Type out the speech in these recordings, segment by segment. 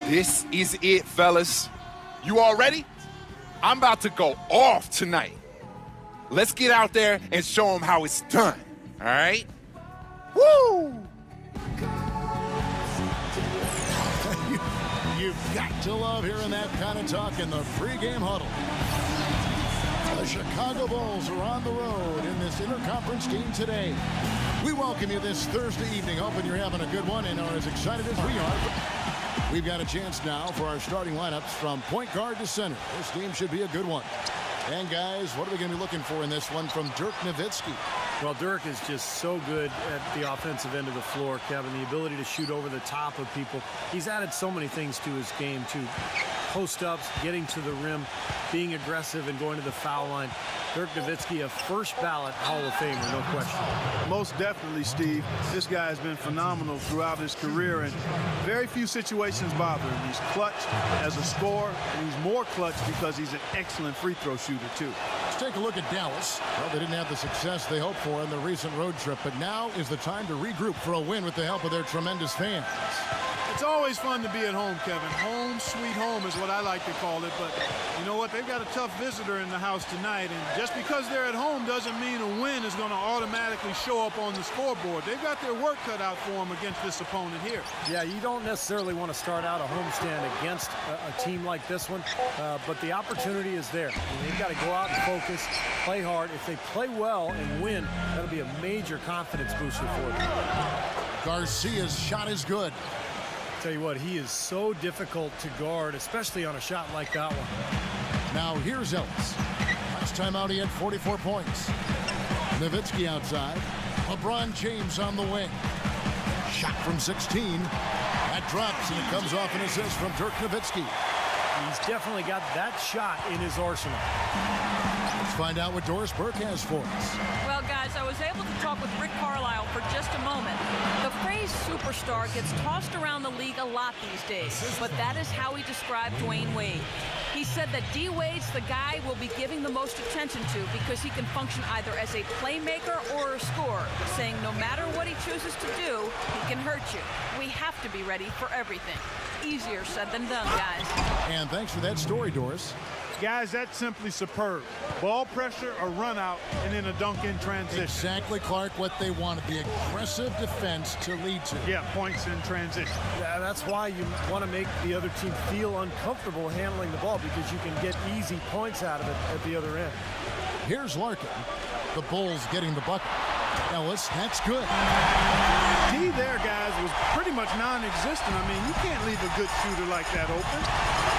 This is it, fellas. You all ready? I'm about to go off tonight. Let's get out there and show them how it's done, all right? Woo! You've got to love hearing that kind of talk in the pregame huddle. The Chicago Bulls are on the road in this interconference game today. We welcome you this Thursday evening, hoping you're having a good one and are as excited as we are. We've got a chance now for our starting lineups from point guard to center. This game should be a good one. And guys, what are we going to be looking for in this one from Dirk Nowitzki? Well, Dirk is just so good at the offensive end of the floor, Kevin. The ability to shoot over the top of people. He's added so many things to his game, too. Post-ups, getting to the rim, being aggressive, and going to the foul line. Dirk Nowitzki, a first ballot Hall of Famer, no question. Most definitely, Steve. This guy has been phenomenal throughout his career, and very few situations bother him. He's clutch as a scorer, and he's more clutch because he's an excellent free throw shooter, too. Let's take a look at Dallas. Well, they didn't have the success they hoped for in the recent road trip, but now is the time to regroup for a win with the help of their tremendous fans. It's always fun to be at home, Kevin. Home, sweet home is what I like to call it. But you know what? They've got a tough visitor in the house tonight. And just because they're at home doesn't mean a win is going to automatically show up on the scoreboard. They've got their work cut out for them against this opponent here. Yeah, you don't necessarily want to start out a homestand against a team like this one. But the opportunity is there. They've got to go out and focus, play hard. If they play well and win, that'll be a major confidence booster for them. Garcia's shot is good. Tell you what, he is so difficult to guard, especially on a shot like that one. Now here's Ellis. Last time out he had 44 points. Nowitzki outside. LeBron James on the wing. Shot from 16. That drops and it comes off an assist from Dirk Nowitzki. He's definitely got that shot in his arsenal. Let's find out what Doris Burke has for us. Well, guys, I was able to talk with Rick Carlisle for just a moment. The phrase superstar gets tossed around the league a lot these days, but that is how he described Dwayne Wade. He said that D. Wade's the guy we'll be giving the most attention to because he can function either as a playmaker or a scorer, saying no matter what he chooses to do, he can hurt you. We have to be ready for everything. Easier said than done, guys. And thanks for that story, Doris. Guys, that's simply superb. Ball pressure, a run out, and then a dunk in transition. Exactly, Clark, what they wanted. The aggressive defense to lead to. Yeah, points in transition. Yeah, that's why you want to make the other team feel uncomfortable handling the ball because you can get easy points out of it at the other end. Here's Larkin. The Bulls getting the bucket. Ellis, that's good. D there, guys, was pretty much non-existent. I mean, you can't leave a good shooter like that open.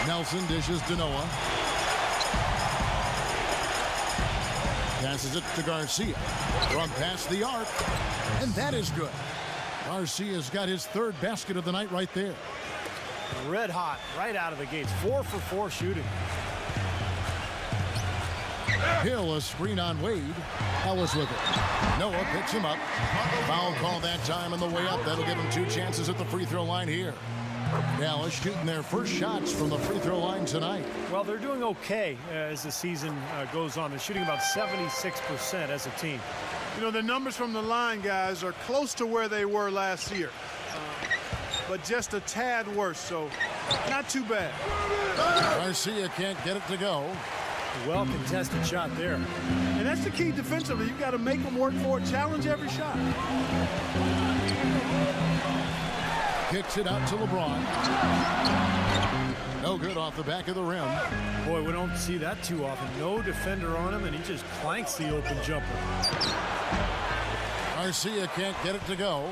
Nelson dishes to Noah. Passes it to Garcia. From past the arc. And that is good. Garcia's got his third basket of the night right there. Red hot right out of the gates. 4 for 4 shooting. Hill, a screen on Wade. Ellis with it. Noah picks him up. Foul call that time on the way up. That'll give him 2 chances at the free throw line here. Dallas shooting their first shots from the free throw line tonight. Well, they're doing okay as the season goes on. They're shooting about 76% as a team. You know, the numbers from the line, guys, are close to where they were last year. But just a tad worse, so not too bad. Garcia can't get it to go. Well contested shot there. And that's the key defensively. You've got to make them work for it, challenge every shot. Kicks it out to LeBron. No good off the back of the rim. Boy, we don't see that too often. No defender on him, and he just clanks the open jumper. Garcia can't get it to go.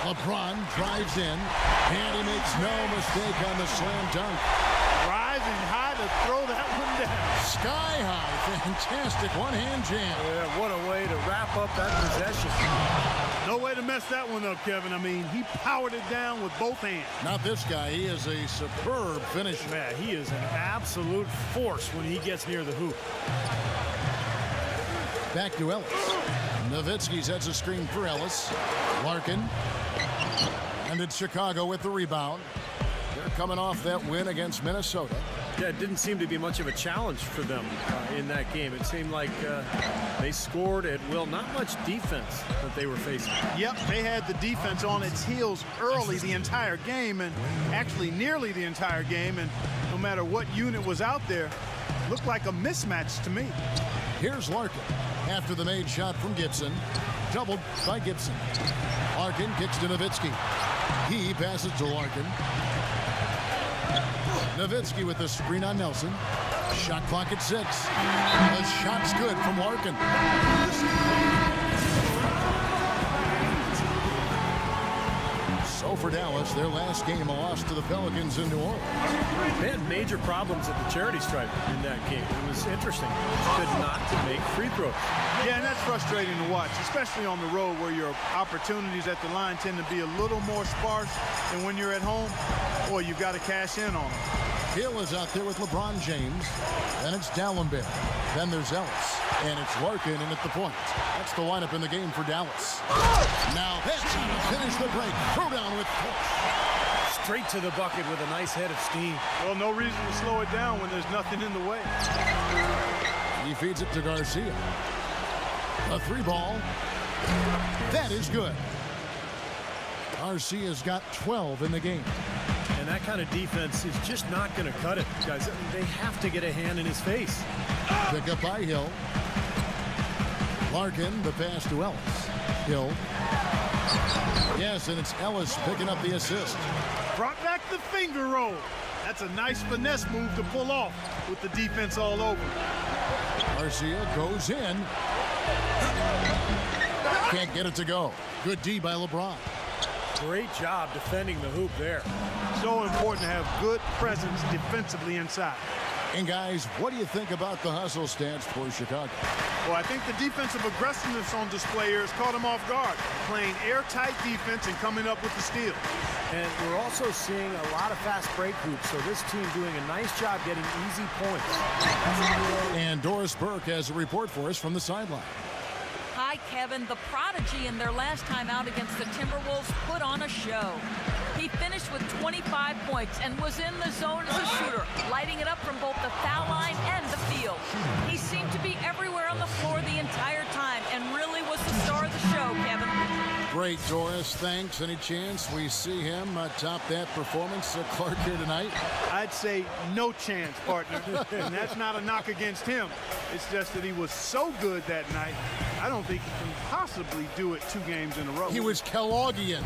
LeBron drives in, and he makes no mistake on the slam dunk. Rising high to throw that one down. Sky high, fantastic one-hand jam. Yeah, what a way to wrap up that possession. No way to mess that one up, Kevin. I mean, he powered it down with both hands. Not this guy. He is a superb finisher. Man, he is an absolute force when he gets near the hoop. Back to Ellis. Nowitzki sets a screen for Ellis. Larkin. And it's Chicago with the rebound. They're coming off that win against Minnesota. Yeah, it didn't seem to be much of a challenge for them in that game. It seemed like they scored at will. Not much defense that they were facing. Yep, they had the defense on its heels early the entire game, and actually nearly the entire game, and no matter what unit was out there, looked like a mismatch to me. Here's Larkin after the made shot from Gibson. Doubled by Gibson. Larkin kicks to Nowitzki. He passes to Larkin. Nowitzki with the screen on Nelson. Shot clock at 6. The shot's good from Larkin. So for Dallas, their last game, a loss to the Pelicans in New Orleans. They had major problems at the charity stripe in that game. It was interesting. Could not make free throws. Yeah, and that's frustrating to watch, especially on the road where your opportunities at the line tend to be a little more sparse than when you're at home. Boy, you've got to cash in on them. Hill is out there with LeBron James. Then it's Dallenberg. Then there's Ellis. And it's Larkin in at the point. That's the lineup in the game for Dallas. Now that's how to finish the break. Throw down with force. Straight to the bucket with a nice head of steam. Well, no reason to slow it down when there's nothing in the way. He feeds it to Garcia. A 3-ball. That is good. Garcia's got 12 in the game. And that kind of defense is just not going to cut it, guys. They have to get a hand in his face. Pick up by Hill. Larkin, the pass to Ellis. Hill. Yes, and it's Ellis picking up the assist. Brought back the finger roll. That's a nice finesse move to pull off with the defense all over. Garcia goes in. Can't get it to go. Good D by LeBron. Great job defending the hoop there. So important to have good presence defensively inside. And guys, what do you think about the hustle stance for Chicago? Well, I think the defensive aggressiveness on display here has caught them off guard, playing airtight defense and coming up with the steal. And we're also seeing a lot of fast break hoops, so this team doing a nice job getting easy points. And Doris Burke has a report for us from the sideline. Hi, Kevin. The prodigy in their last time out against the Timberwolves put on a show. He finished with 25 points and was in the zone as a shooter, lighting it up from both the foul line and the field. He seemed to be everywhere on the floor the entire time and really was the star of the show, Kevin. Great, Doris. Thanks. Any chance we see him top that performance at Clark here tonight? I'd say no chance, partner. And that's not a knock against him. It's just that he was so good that night, I don't think he can possibly do it 2 games in a row. He was Kelloggian.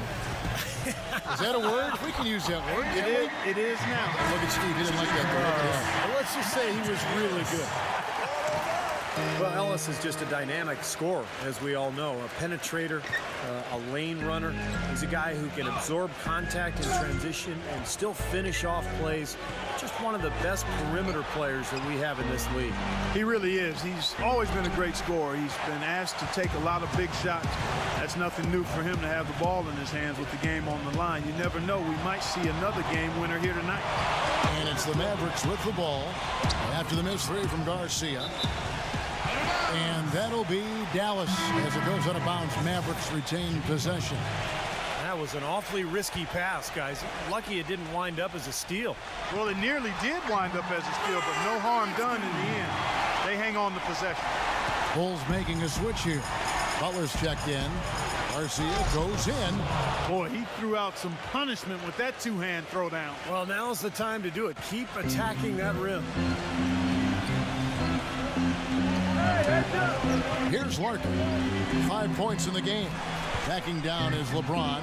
Is that a word? We can use that word. It is now. Look at Steve. He didn't like that word. Well, let's just say he was really good. Well, Ellis is just a dynamic scorer, as we all know. A penetrator, a lane runner. He's a guy who can absorb contact in transition and still finish off plays. Just one of the best perimeter players that we have in this league. He really is. He's always been a great scorer. He's been asked to take a lot of big shots. That's nothing new for him to have the ball in his hands with the game on the line. You never know. We might see another game winner here tonight. And it's the Mavericks with the ball after the missed 3 from Garcia. And that'll be Dallas as it goes out of bounds. Mavericks retain possession. That was an awfully risky pass, guys. Lucky it didn't wind up as a steal. Well, it nearly did wind up as a steal, but no harm done in the end. They hang on to possession. Bulls making a switch here. Butler's checked in. Garcia goes in. Boy, he threw out some punishment with that 2-hand throwdown. Well, now's the time to do it. Keep attacking that rim. Here's Larkin. 5 points in the game. Backing down is LeBron.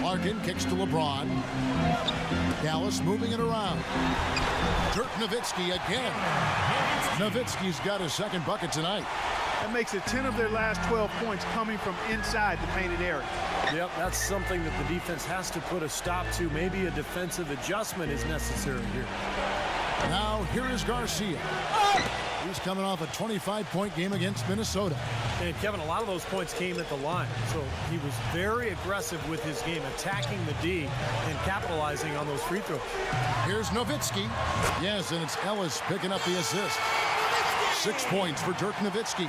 Larkin kicks to LeBron. Dallas moving it around. Dirk Nowitzki again. Nowitzki's got his second bucket tonight. That makes it 10 of their last 12 points coming from inside the painted area. Yep, that's something that the defense has to put a stop to. Maybe a defensive adjustment is necessary here. Now, here is Garcia. He's coming off a 25-point game against Minnesota. And Kevin, a lot of those points came at the line. So he was very aggressive with his game, attacking the D and capitalizing on those free throws. Here's Nowitzki. Yes, and it's Ellis picking up the assist. 6 points for Dirk Nowitzki.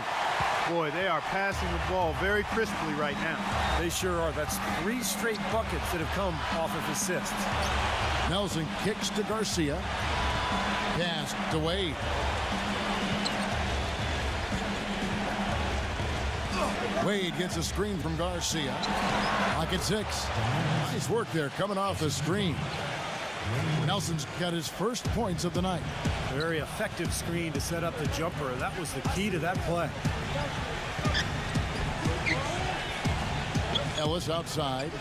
Boy, they are passing the ball very crisply right now. They sure are. That's 3 straight buckets that have come off of assists. Nelson kicks to Garcia. Pass to Wade. Wade gets a screen from Garcia. Pocket 6. Nice work there coming off the screen. Nelson's got his first points of the night. Very effective screen to set up the jumper. That was the key to that play. Ellis outside.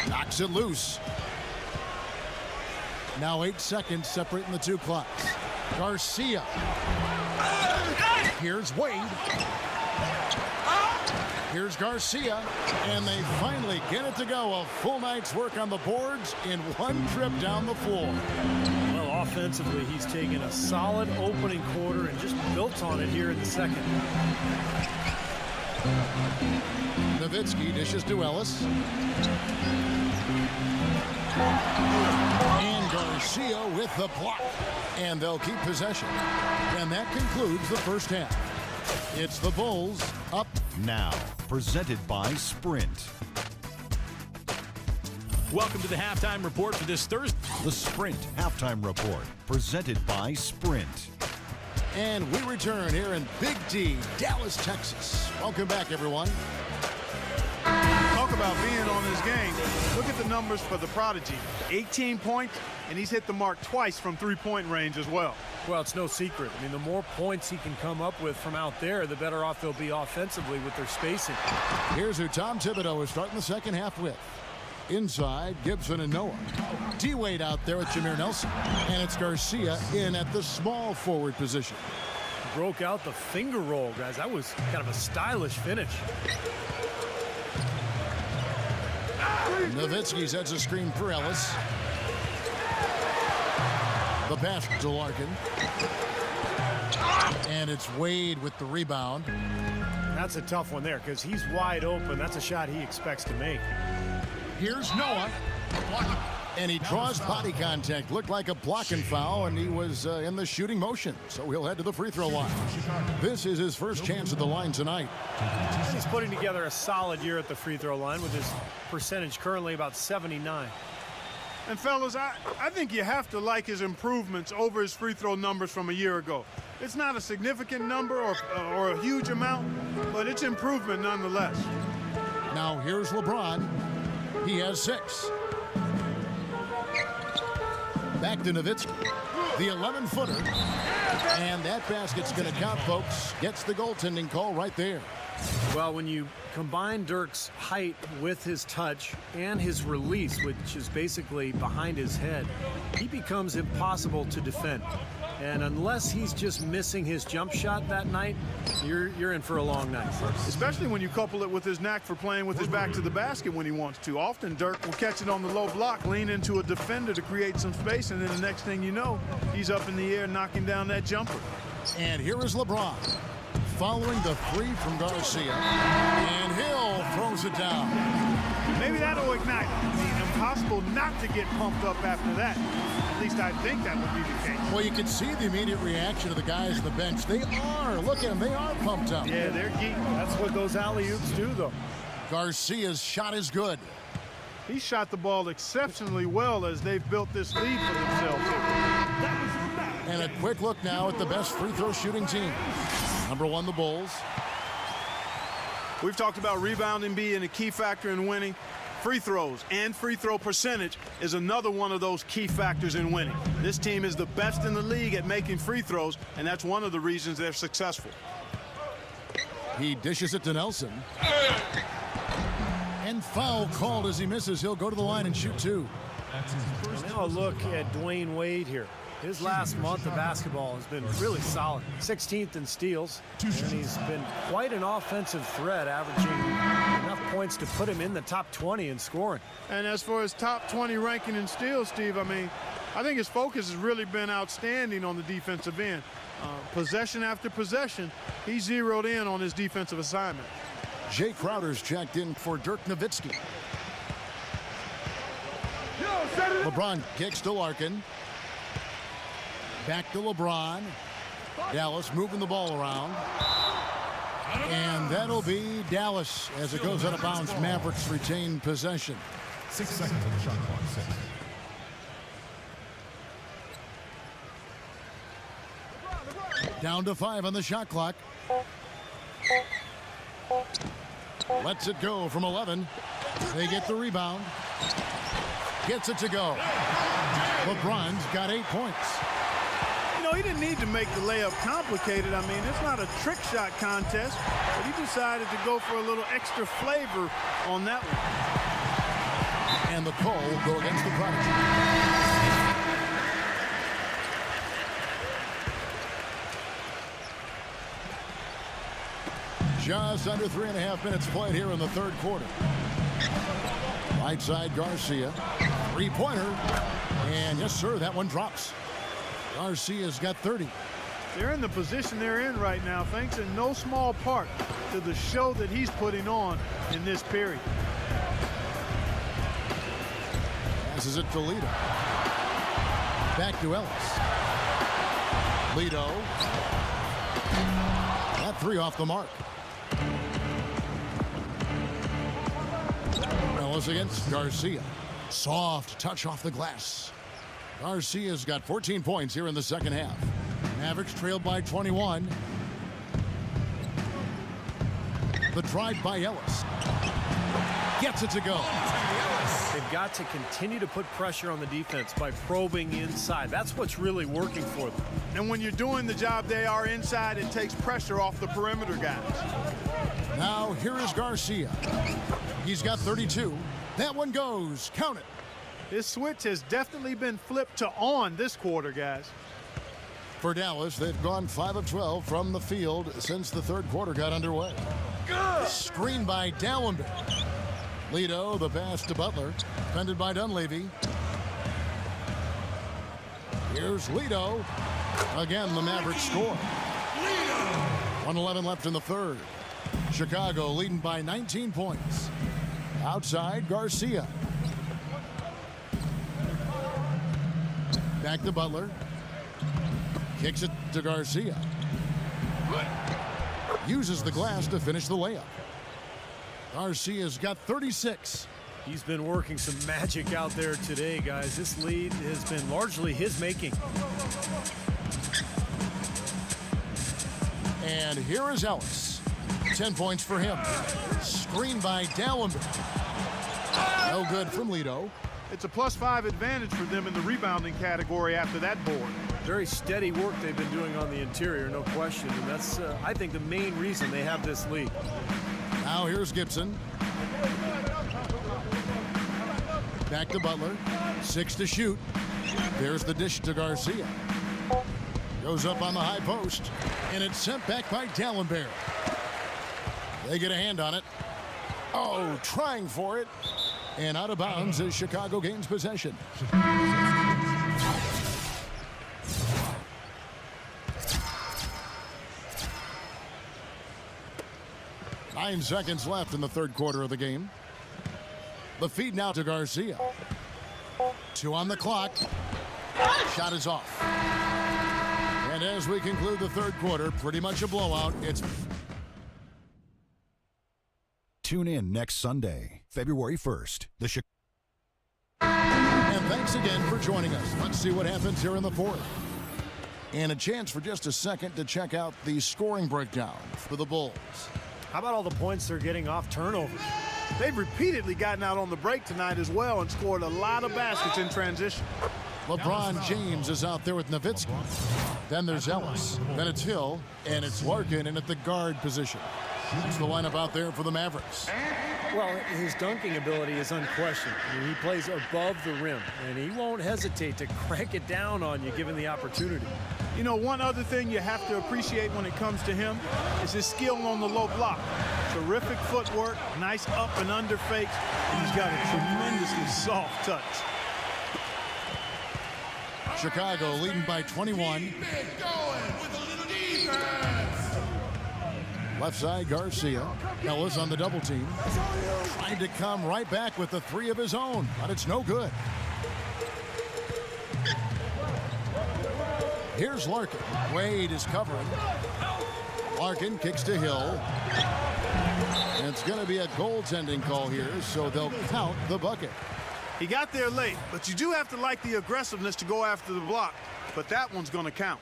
Knocks it loose. Now 8 seconds separating the two clocks. Garcia. Here's Wade. Here's Garcia. And they finally get it to go. A full night's work on the boards in one trip down the floor. Well, offensively, he's taken a solid opening quarter and just built on it here in the second. Nowitzki dishes to Ellis. And Garcia with the block. And they'll keep possession. And that concludes the first half. It's the Bulls up now. Presented by Sprint. Welcome to the halftime report for this Thursday. The Sprint halftime report. Presented by Sprint. And we return here in Big D, Dallas, Texas. Welcome back, everyone. Talk about being on this game. Look at the numbers for the prodigy. 18 points, and he's hit the mark twice from three-point range as well. Well, it's no secret. I mean, the more points he can come up with from out there, the better off they'll be offensively with their spacing. Here's who Tom Thibodeau is starting the second half with. Inside, Gibson and Noah. D-Wade out there with Jameer Nelson. And it's Garcia in at the small forward position. Broke out the finger roll, guys. That was kind of a stylish finish. Nowitzki sets a screen for Ellis. The pass to Larkin. And it's Wade with the rebound. That's a tough one there because he's wide open. That's a shot he expects to make. Here's Noah. And he draws body contact. Looked like a blocking foul, and he was in the shooting motion. So he'll head to the free throw line. This is his first chance at the line tonight. He's putting together a solid year at the free throw line with his percentage currently about 79. And fellas, I think you have to like his improvements over his free throw numbers from a year ago. It's not a significant number or a huge amount, but it's improvement nonetheless. Now here's LeBron. He has 6. Back to Nowitzki. The 11-footer. And that basket's going to count, folks. Gets the goaltending call right there. Well, when you combine Dirk's height with his touch and his release, which is basically behind his head, he becomes impossible to defend. And unless he's just missing his jump shot that night, you're in for a long night. Especially when you couple it with his knack for playing with his back to the basket when he wants to. Often Dirk will catch it on the low block, lean into a defender to create some space, and then the next thing you know, he's up in the air knocking down that jumper. And here is LeBron. Following the three from Garcia. And Hill throws it down. Maybe that'll ignite him. I mean, impossible not to get pumped up after that. At least I think that would be the case. Well, you can see the immediate reaction of the guys on the bench. They are. Look at them. They are pumped up. Yeah, they're geeked. That's what those alley-oops do, though. Garcia's shot is good. He shot the ball exceptionally well as they've built this lead for themselves here. And a quick look now at the best free throw shooting team. Number 1, the Bulls. We've talked about rebounding being a key factor in winning. Free throws and free throw percentage is another one of those key factors in winning. This team is the best in the league at making free throws, and that's one of the reasons they're successful. He dishes it to Nelson. And foul called as he misses. He'll go to the line and shoot 2. Now a look at Dwayne Wade here. His last month of basketball has been really solid. 16th in steals, and he's been quite an offensive threat, averaging enough points to put him in the top 20 in scoring. And as for his top 20 ranking in steals, Steve, I mean, I think his focus has really been outstanding on the defensive end. Possession after possession, he zeroed in on his defensive assignment. Jay Crowder's checked in for Dirk Nowitzki. LeBron kicks to Larkin. Back to LeBron. Dallas moving the ball around. And that'll be Dallas as it goes out of bounds. Mavericks retain possession. 6 seconds on the shot clock. 6. Down to 5 on the shot clock. Lets it go from 11. They get the rebound. Gets it to go. LeBron's got 8 points. You know, he didn't need to make the layup complicated. I mean, it's not a trick shot contest, but he decided to go for a little extra flavor on that one. And the call will go against the Prodigy. Just under 3.5 minutes played here in the third quarter. Right side, Garcia. Three-pointer. And yes, sir, that one drops. Garcia's got 30. They're in the position they're in right now, thanks in no small part to the show that he's putting on in this period. Passes it to Lito. Back to Ellis. Lito. That three off the mark. Ellis against Garcia. Soft touch off the glass. Garcia's got 14 points here in the second half. Mavericks trailed by 21. The drive by Ellis. Gets it to go. They've got to continue to put pressure on the defense by probing inside. That's what's really working for them. And when you're doing the job they are inside, it takes pressure off the perimeter guys. Now here is Garcia. He's got 32. That one goes. Count it. This switch has definitely been flipped to on this quarter, guys. For Dallas, they've gone 5 of 12 from the field since the third quarter got underway. Good. Screen by Dallenberg. Lito, the pass to Butler. Defended by Dunleavy. Here's Lito. Again, the Mavericks score. 1:11 left in the third. Chicago leading by 19 points. Outside, Garcia. Back to Butler. Kicks it to Garcia. Uses the glass to finish the layup. Garcia's got 36. He's been working some magic out there today, guys. This lead has been largely his making. And here is Ellis. 10 points for him. Screen by Dallenberg. No good from Lito. It's a +5 advantage for them in the rebounding category after that board. Very steady work they've been doing on the interior, no question. And that's, I think, the main reason they have this lead. Now here's Gibson. Back to Butler. 6 to shoot. There's the dish to Garcia. Goes up on the high post. And it's sent back by Dallenberg. They get a hand on it. Oh, trying for it. And out of bounds as Chicago gains possession. 9 seconds left in the third quarter of the game. The feed now to Garcia. 2 on the clock. Shot is off. And as we conclude the third quarter, pretty much a blowout. It's Tune in next Sunday, February 1st. And thanks again for joining us. Let's see what happens here in the fourth. And a chance for just a second to check out the scoring breakdown for the Bulls. How about all the points they're getting off turnovers? They've repeatedly gotten out on the break tonight as well and scored a lot of baskets in transition. LeBron James is out there with Nowitzki. Then there's Ellis. Then it's Hill. And it's Larkin in at the guard position. That's the lineup out there for the Mavericks. Well, his dunking ability is unquestioned. I mean, he plays above the rim, and he won't hesitate to crank it down on you given the opportunity. You know, one other thing you have to appreciate when it comes to him is his skill on the low block. Terrific footwork, nice up and under fakes, and he's got a tremendously soft touch. Chicago leading by 21. Left side, Garcia. Ellis on the double team. Trying to come right back with the 3 of his own, but it's no good. Here's Larkin. Wade is covering. Larkin kicks to Hill. And it's going to be a goaltending call here, so they'll count the bucket. He got there late, but you do have to like the aggressiveness to go after the block. But that one's going to count.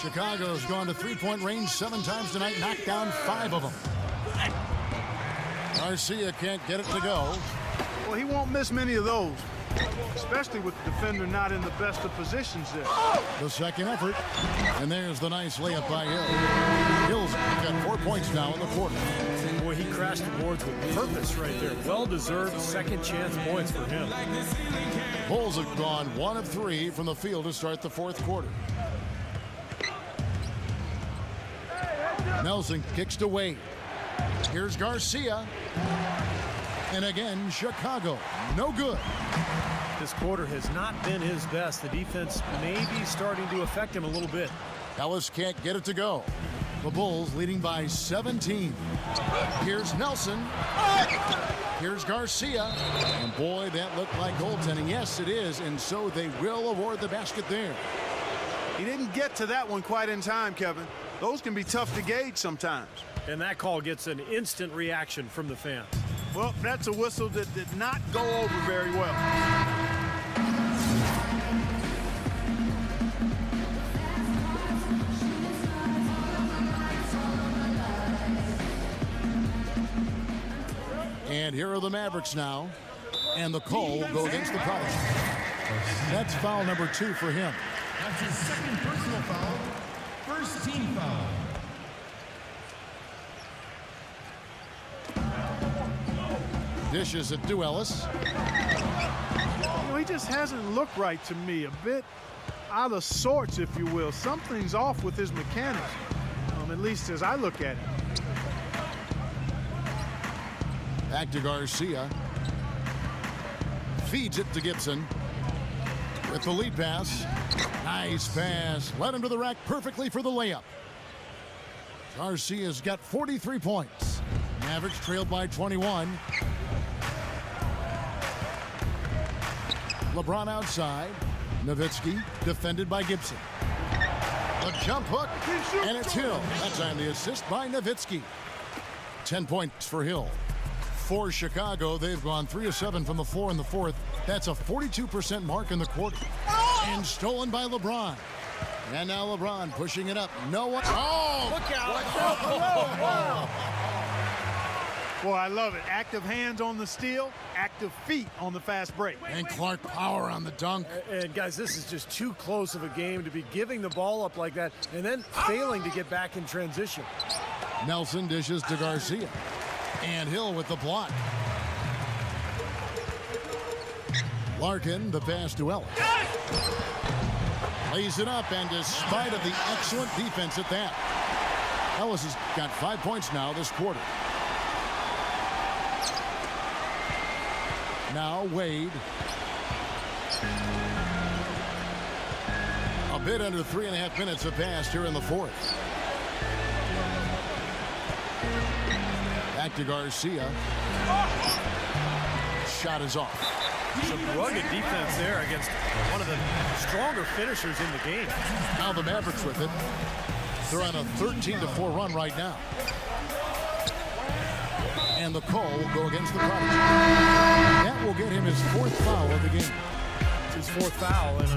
Chicago's gone to three-point range 7 times tonight, knocked down 5 of them. Garcia can't get it to go. Well, he won't miss many of those, especially with the defender not in the best of positions there. The second effort, and there's the nice layup by Hill. Hill's got 4 points now in the quarter. Boy, he crashed the boards with purpose right there. Well-deserved second chance points for him. Bulls have gone 1 of 3 from the field to start the fourth quarter. Nelson kicks to Wade. Here's Garcia. And again, Chicago. No good. This quarter has not been his best. The defense may be starting to affect him a little bit. Ellis can't get it to go. The Bulls leading by 17. Here's Nelson. Here's Garcia. And boy, that looked like goaltending. Yes, it is. And so they will award the basket there. He didn't get to that one quite in time, Kevin. Those can be tough to gauge sometimes. And that call gets an instant reaction from the fans. Well, that's a whistle that did not go over very well. And here are the Mavericks now. And the call will go against the Prodigy. That's foul number 2 for him. That's his second personal foul. First team foul. Dishes it to Ellis. You know, he just hasn't looked right to me. A bit out of sorts, if you will. Something's off with his mechanics, at least as I look at it. Back to Garcia. Feeds it to Gibson. With the lead pass. Nice pass. Led him to the rack perfectly for the layup. Garcia's got 43 points. Mavericks trailed by 21. LeBron outside. Nowitzki defended by Gibson. A jump hook, and it's Hill. That time the assist by Nowitzki. 10 points for Hill. For Chicago, they've gone 3 of 7 from the floor in the fourth. That's a 42% mark in the quarter. And stolen by LeBron. And now LeBron pushing it up. No one. Oh! Look out! Boy, I love it. Active hands on the steal, active feet on the fast break. And Clark power on the dunk. And guys, this is just too close of a game to be giving the ball up like that and then failing to get back in transition. Nelson dishes to Garcia. And Hill with the block. Larkin, the pass to Ellis. Lays it up, and despite of the excellent defense at that, Ellis has got 5 points now this quarter. Now Wade. A bit under 3.5 minutes have passed here in the fourth. Back to Garcia. Shot is off. Some rugged defense there against one of the stronger finishers in the game. Now the Mavericks with it. They're on a 13-4 run right now. And the call will go against the Prodigy. That will get him his 4th foul of the game. It's his 4th foul, and